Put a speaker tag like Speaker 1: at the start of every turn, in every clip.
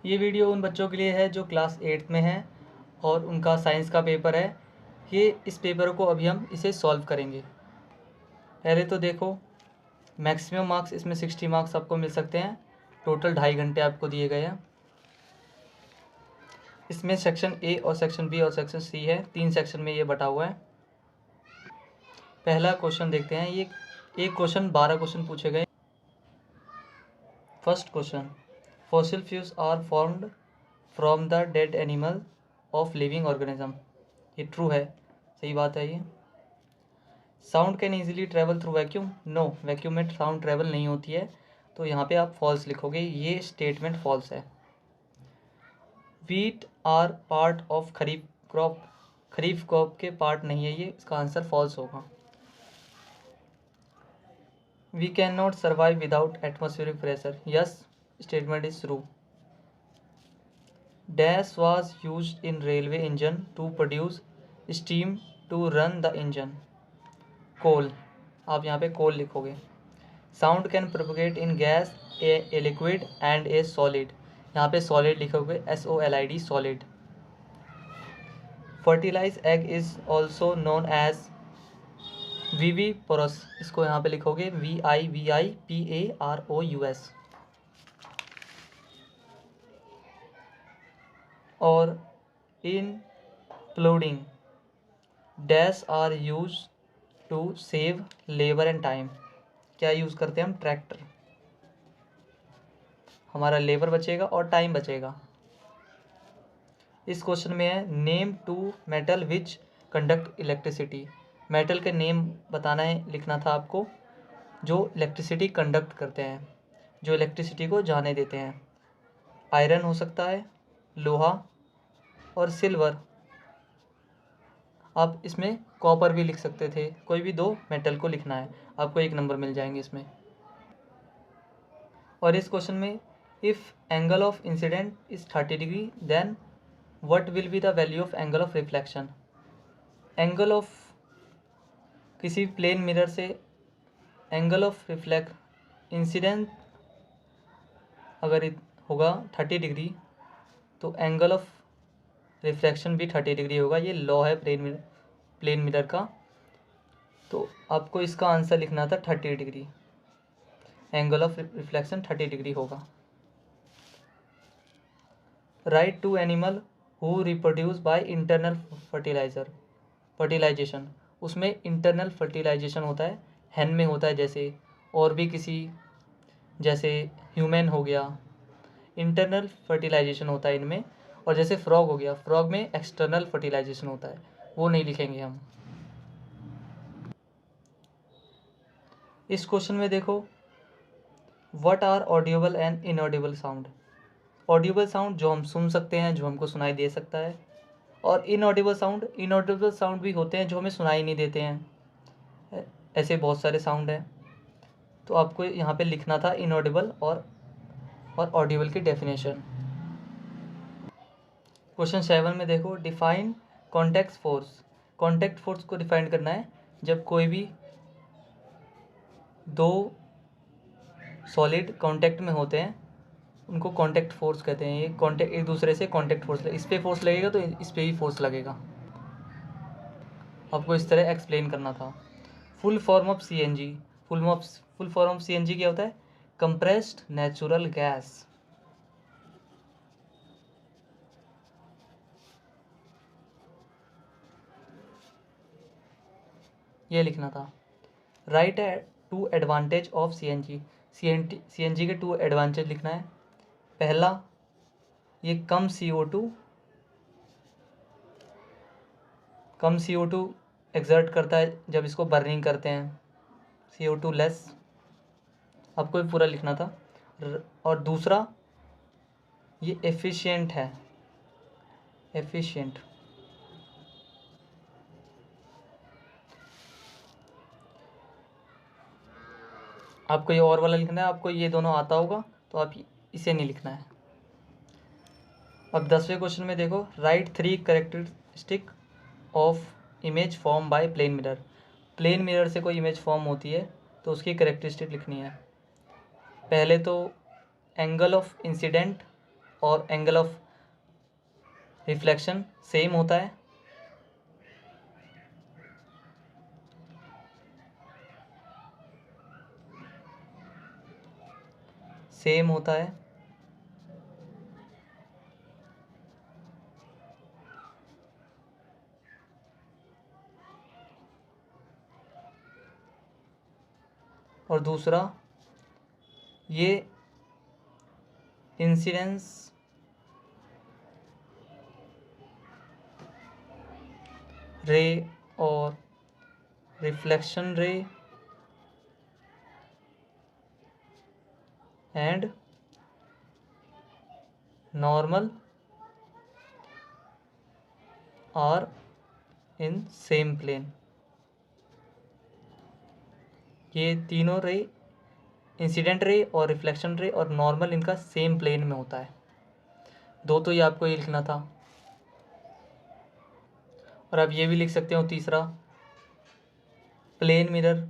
Speaker 1: ये वीडियो उन बच्चों के लिए है जो क्लास 8th में हैं और उनका साइंस का पेपर है। इस पेपर को अभी हम इसे सॉल्व करेंगे। पहले तो देखो, मैक्सिमम मार्क्स इसमें 60 मार्क्स आपको मिल सकते हैं। टोटल 2.5 घंटे आपको दिए गए हैं। इसमें सेक्शन ए और सेक्शन बी और सेक्शन सी है, 3 सेक्शन में ये बटा हुआ है। पहला क्वेश्चन देखते हैं। ये एक क्वेश्चन 12 क्वेश्चन पूछे गए। First question, fossil fuels are formed from the dead animal of living organism. ये ट्रू है, सही बात है ये। Sound can easily travel through vacuum. No, vacuum में साउंड ट्रेवल नहीं होती है, तो यहाँ पे आप फॉल्स लिखोगे, ये स्टेटमेंट फॉल्स है। Wheat are part of kharif crop. Kharif crop के पार्ट नहीं है ये, इसका आंसर फॉल्स होगा। We can not survive without atmospheric pressure. Yes, statement is true. Dash was used in railway engine to produce steam to run the engine. Coal, आप यहाँ पे coal लिखोगे। Sound can propagate in gas, a liquid and a solid. यहाँ पे solid लिखोगे, SOLID, solid. Fertilise egg is also known as viviparous. इसको यहाँ पे लिखोगे VIVIPAROUS। और in ploughing dash are use to save labour and time. क्या use करते हैं हम? ट्रैक्टर। हमारा लेबर बचेगा और टाइम बचेगा। इस क्वेश्चन में है name two metal which conduct electricity. Metal के नेम बताना है, लिखना था आपको, जो इलेक्ट्रिसिटी कंडक्ट करते हैं, जो इलेक्ट्रिसिटी को जाने देते हैं। आयरन हो सकता है, लोहा और सिल्वर। आप इसमें कॉपर भी लिख सकते थे, कोई भी 2 मेटल को लिखना है, आपको 1 नंबर मिल जाएंगे इसमें। और इस क्वेश्चन में if angle of incident is 30 degree then what will be the value of angle of reflection. Angle of किसी प्लेन मिरर से एंगल ऑफ रिफ्लेक्ट इंसिडेंट अगर होगा 30 डिग्री, तो एंगल ऑफ रिफ्लेक्शन भी 30 डिग्री होगा। ये लॉ है प्लेन मिरर का। तो आपको इसका आंसर लिखना था 30 degree. Angle of reflection 30 degree होगा। Write two animal who reproduce by internal fertilization. उसमें इंटरनल फर्टिलाइजेशन होता है, हैन में होता है जैसे, और भी किसी जैसे ह्यूमन हो गया, इंटरनल फर्टिलाइजेशन होता है इनमें। और जैसे फ्रॉग हो गया, फ्रॉग में एक्सटर्नल फर्टिलाइजेशन होता है, वो नहीं लिखेंगे हम। इस क्वेश्चन में देखो, what are audible and inaudible sound. Audible sound जो हम सुन सकते हैं, जो हमको सुनाई दे सकता है, और इनऑडिबल साउंड भी होते हैं जो हमें सुनाई नहीं देते हैं। ऐसे बहुत सारे साउंड हैं, तो आपको यहाँ पे लिखना था इनऑडिबल और ऑडियोबल की डेफिनेशन। क्वेश्चन 7 में देखो, define contact force. Contact force को डिफाइन करना है जब कोई भी 2 सॉलिड कांटेक्ट में होते हैं, उनको कांटेक्ट फोर्स कहते हैं। ये कांटेक्ट एक दूसरे से कांटेक्ट फोर्स, इस पर फोर्स लगेगा तो इस पर भी फोर्स लगेगा। आपको इस तरह एक्सप्लेन करना था। Full form of CNG। Full form of CNG क्या होता है? Compressed natural gas. ये लिखना था। Write two advantage of CNG के 2 एडवांटेज लिखना है। पहला, ये कम CO2 एग्जर्ट करता है जब इसको बर्निंग करते हैं, CO2 लेस। आपको भी पूरा लिखना था। और दूसरा, ये एफिशिएंट है, एफिशिएंट। आपको ये और वाला लिखना है, आपको ये दोनों आता होगा तो आप इसे नहीं लिखना है। अब 10वें क्वेश्चन में देखो, write 3 characteristic of image form by plane mirror. Plane mirror से कोई इमेज फॉर्म होती है तो उसकी कैरेक्टरिस्टिक लिखनी है। पहले तो एंगल ऑफ इंसिडेंट और एंगल ऑफ रिफ्लेक्शन सेम होता है? सेम होता है। और दूसरा, ये इंसिडेंस रे और reflection ray and normal are in same plane. ये तीनों रे, इंसिडेंट रे और रिफ्लेक्शन रे और नॉर्मल, इनका सेम प्लेन में होता है। दो तो ये आपको ये लिखना था। और आप ये भी लिख सकते हो तीसरा, प्लेन मिरर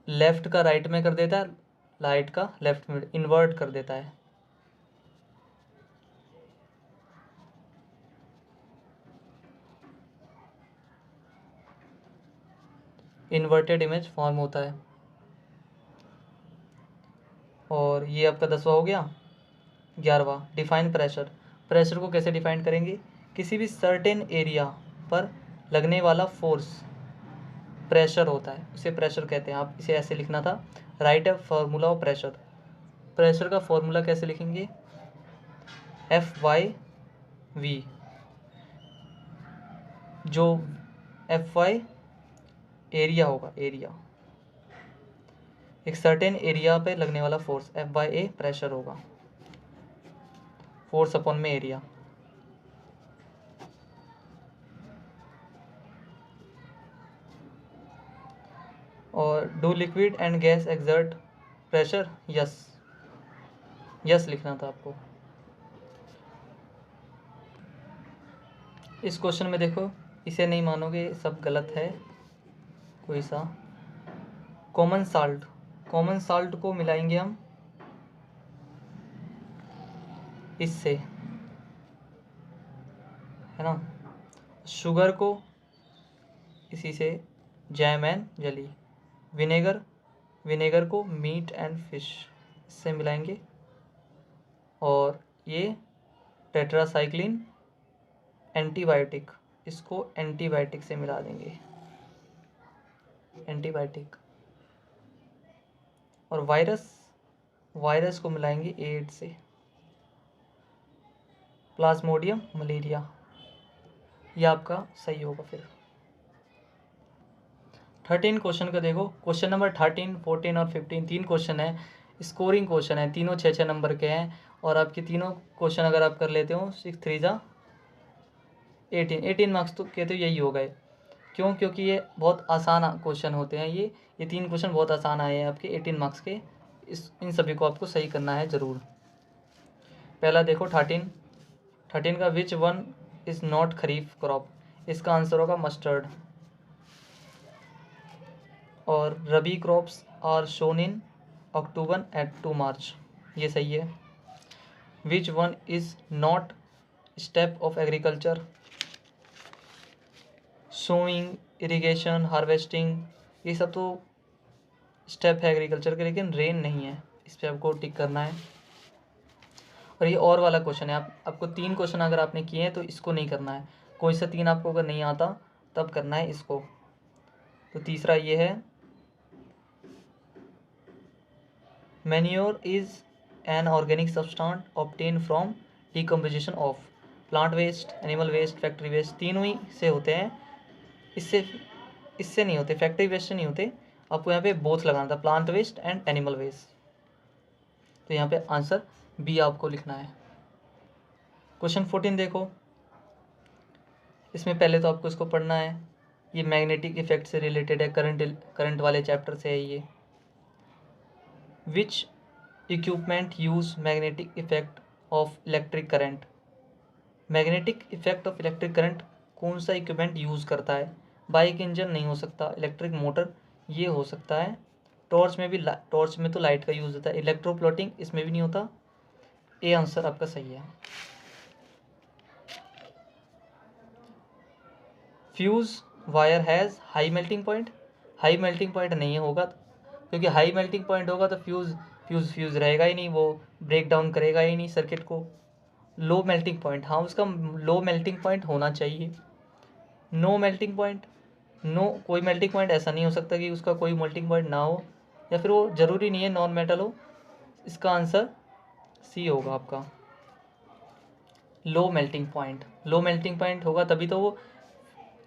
Speaker 1: लेफ्ट का राइट में कर देता है, राइट का लेफ्ट में इन्वर्ट कर देता है। इन्वर्टेड इमेज फॉर्म होता है। और ये आपका 10वां हो गया। 11वां, डिफाइन प्रेशर। प्रेशर को कैसे डिफाइन करेंगे? किसी भी सर्टेन एरिया पर लगने वाला फोर्स प्रेशर होता है, उसे प्रेशर कहते हैं। आप इसे ऐसे लिखना था, राइट है फॉर्मूला ऑफ प्रेशर। प्रेशर का फॉर्मूला कैसे लिखेंगे? FY_V, जो FY एरिया होगा, एरिया, एक सर्टेन एरिया पे लगने वाला फोर्स, F/A प्रेशर होगा, फोर्स अपॉन में एरिया। और do liquid and gas exert pressure? Yes, yes लिखना था आपको। इस क्वेश्चन में देखो, इसे नहीं मानोगे, सब गलत है। कोई सा कॉमन साल्ट, कॉमन साल्ट को मिलाएंगे हम इससे, है ना। शुगर को इसी से, जैम एंड जली। विनेगर, विनेगर को मीट एंड फिश, इससे मिलाएंगे। और ये टेट्रासाइक्लिन एंटीबायोटिक, इसको एंटीबायोटिक से मिला देंगे, एंटीबायोटिक। और वायरस, वायरस को मिलाएंगे एड्स से, प्लाज्मोडियम मलेरिया। यह आपका सही होगा। फिर 13 क्वेश्चन का देखो, क्वेश्चन नंबर 13, 14 और 15 तीन क्वेश्चन है, स्कोरिंग क्वेश्चन है, तीनों 6-6 नंबर के हैं। और आपके तीनों क्वेश्चन अगर आप कर लेते हो 6 3 जा 18 मार्क्स तो कहते हो यही हो गए। क्यों? क्योंकि ये बहुत आसान क्वेश्चन होते हैं। ये तीन क्वेश्चन बहुत आसान आए हैं आपके 18 मार्क्स के। इन सभी को आपको सही करना है ज़रूर। पहला देखो 13 का, which one is not kharif crop? इसका आंसर होगा मस्टर्ड। और rabi crops are sown in October at 2 March, ये सही है। Which one is not step of agriculture? Sowing, irrigation, harvesting, ये सब तो स्टेप है एग्रीकल्चर के, लेकिन रेन नहीं है। इस पर आपको टिक करना है। और ये और वाला क्वेश्चन है, आपको 3 क्वेश्चन अगर आपने किए हैं तो इसको नहीं करना है। कोई सा 3 आपको अगर नहीं आता तब करना है इसको। तो तीसरा ये है, manure is an organic substance obtain from decomposition of plant waste, animal waste, factory waste. तीनों ही से होते हैं, इससे नहीं होते, फैक्ट्री वेस्ट से नहीं होते। आपको यहाँ पे बोथ लगाना था, plant waste and animal waste. तो यहाँ पे आंसर बी आपको लिखना है। क्वेश्चन 14 देखो, इसमें पहले तो आपको इसको पढ़ना है। ये मैग्नेटिक इफेक्ट से रिलेटेड है, करंट वाले चैप्टर से है ये। Which equipment use magnetic effect of electric current? Magnetic effect of electric current कौन सा इक्विपमेंट यूज़ करता है? बाइक इंजन नहीं हो सकता, इलेक्ट्रिक मोटर ये हो सकता है। टॉर्च में भी, टॉर्च में तो लाइट का यूज़ होता है। इलेक्ट्रोप्लॉटिंग इसमें भी नहीं होता। ए आंसर आपका सही है। Fuse wire has high melting point, high melting point नहीं होगा, क्योंकि हाई मेल्टिंग पॉइंट होगा तो फ्यूज़ रहेगा ही नहीं, वो ब्रेक डाउन करेगा ही नहीं सर्किट को। लो मेल्टिंग पॉइंट, हाँ उसका लो मेल्टिंग पॉइंट होना चाहिए। नो मेल्टिंग पॉइंट, नो कोई मेल्टिंग पॉइंट ऐसा नहीं हो सकता कि उसका कोई मेल्टिंग पॉइंट ना हो, या फिर वो ज़रूरी नहीं है नॉन मेटल हो। इसका आंसर सी होगा आपका, low melting point. Low melting point होगा तभी तो वो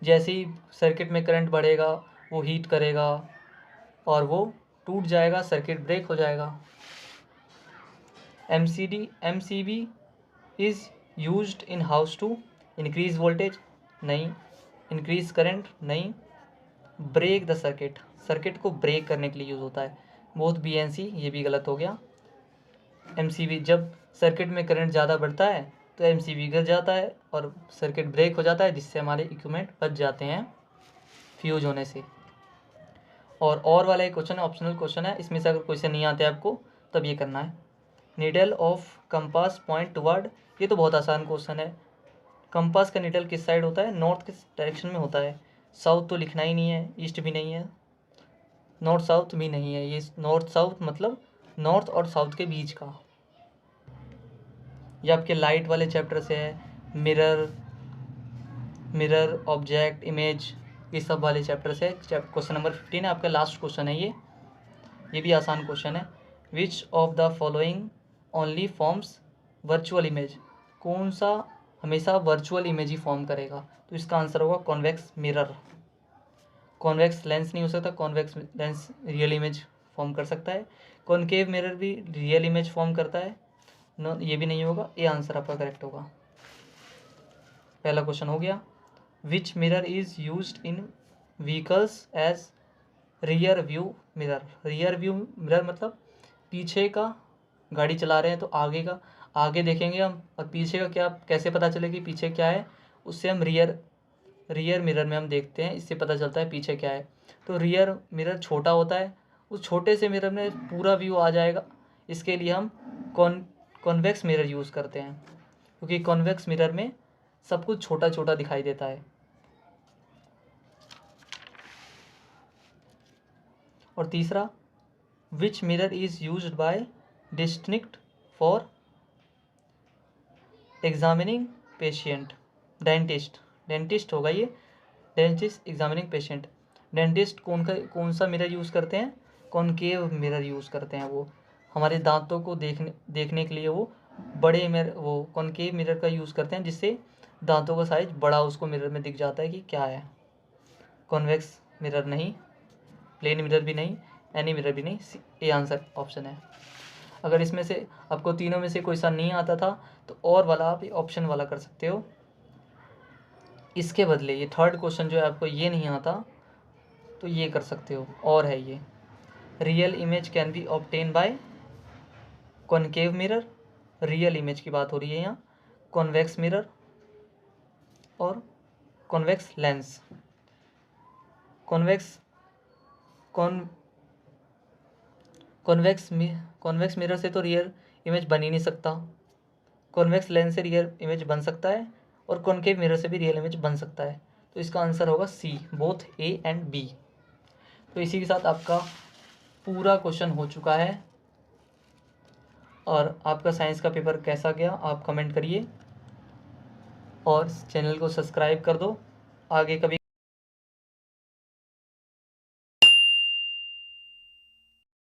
Speaker 1: जैसे ही सर्किट में करंट बढ़ेगा वो हीट करेगा और वो टूट जाएगा, सर्किट ब्रेक हो जाएगा। MCB is used in house to increase voltage, नहीं। इंक्रीज करंट, नहीं। ब्रेक द सर्किट, सर्किट को ब्रेक करने के लिए यूज़ होता है। बोथ बी एन सी, ये भी गलत हो गया। एमसीबी, जब सर्किट में करंट ज़्यादा बढ़ता है तो एमसीबी गिर जाता है और सर्किट ब्रेक हो जाता है, जिससे हमारे इक्विपमेंट बच जाते हैं फ्यूज होने से। और वाला एक क्वेश्चन ऑप्शनल क्वेश्चन है, इसमें से अगर क्वेश्चन नहीं आते आपको तब ये करना है। Needle of compass point toward, ये तो बहुत आसान क्वेश्चन है। कंपास का नीडल किस साइड होता है? नॉर्थ किस डायरेक्शन में होता है? साउथ तो लिखना ही नहीं है, ईस्ट भी नहीं है, नॉर्थ साउथ भी नहीं है। ये नॉर्थ साउथ मतलब नॉर्थ और साउथ के बीच का। ये आपके लाइट वाले चैप्टर से है, मिरर ऑब्जेक्ट इमेज, ये सब वाले चैप्टर से। क्वेश्चन नंबर 15 है आपका, लास्ट क्वेश्चन है ये भी आसान क्वेश्चन है। Which of the following only forms virtual image, कौन सा हमेशा वर्चुअल इमेज ही फॉर्म करेगा? तो इसका आंसर होगा कॉन्वेक्स मिरर। कॉन्वेक्स लेंस नहीं हो सकता, convex lens real image form कर सकता है। कॉनकेव मिरर भी रियल इमेज फॉर्म करता है, नो ये भी नहीं होगा। ये आंसर आपका करेक्ट होगा। पहला क्वेश्चन हो गया। Which mirror is used in vehicles as rear view mirror. Rear view mirror मतलब पीछे का, गाड़ी चला रहे हैं तो आगे का, आगे देखेंगे हम और पीछे का क्या, कैसे पता चले कि पीछे क्या है? उससे हम रियर मिरर में हम देखते हैं, इससे पता चलता है पीछे क्या है। तो रियर मिरर छोटा होता है, उस छोटे से मिरर में पूरा व्यू आ जाएगा। इसके लिए हम कॉन्वेक्स मिरर यूज़ करते हैं, क्योंकि कॉन्वेक्स मिरर में सब कुछ छोटा छोटा दिखाई देता है। और तीसरा, विच mirror is used by district for examining patient. Dentist होगा ये, डेंटिस्ट एग्जामिनिंग पेशेंट। डेंटिस्ट कौन सा मिरर यूज़ करते हैं? कॉनकेव मिरर यूज़ करते हैं। वो हमारे दांतों को देखने के लिए वो बड़े मिरर, वो कॉनकेव मिरर का यूज़ करते हैं, जिससे दांतों का साइज बड़ा उसको मिरर में दिख जाता है कि क्या है। कॉन्वेक्स मिरर नहीं, प्लेन मिरर भी नहीं, एनी मिरर भी नहीं। ये आंसर ऑप्शन है। अगर इसमें से आपको तीनों में से कोई सा नहीं आता था तो और वाला आप ऑप्शन वाला कर सकते हो। इसके बदले ये थर्ड क्वेश्चन जो है आपको ये नहीं आता तो ये कर सकते हो। और है ये, real image can be obtain bye concave mirror, real image की बात हो रही है यहाँ, कॉन्वेक्स मिरर और कॉन्वेक्स लेंस। कॉन्वेक्स मिरर से तो रियल इमेज बन ही नहीं सकता, कॉन्वेक्स लेंस से रियल इमेज बन सकता है और कॉनकेव मिरर से भी रियल इमेज बन सकता है। तो इसका आंसर होगा सी, बोथ ए एंड बी। तो इसी के साथ आपका पूरा क्वेश्चन हो चुका है। और आपका साइंस का पेपर कैसा गया आप कमेंट करिए और चैनल को सब्सक्राइब कर दो। आगे कभी